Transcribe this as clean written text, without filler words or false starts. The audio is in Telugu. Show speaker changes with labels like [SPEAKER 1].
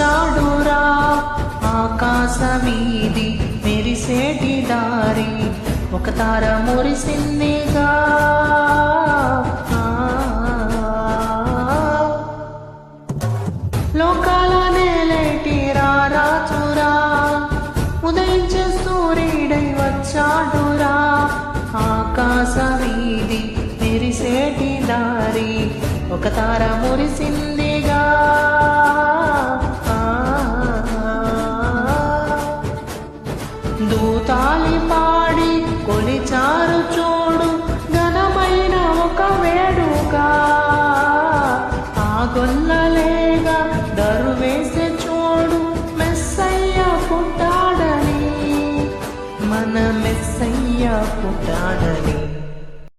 [SPEAKER 1] వచ్చాడురా ఆకాశమీది మెరిసేటి దారి ఒక తార మురిసిందిగా లోకాల నేలేటి రారాజురా ఉదయించే సూర్యుడై వచ్చాడురా ఆకాశమీది మెరిసేటి దారి ఒక తార మురిసింది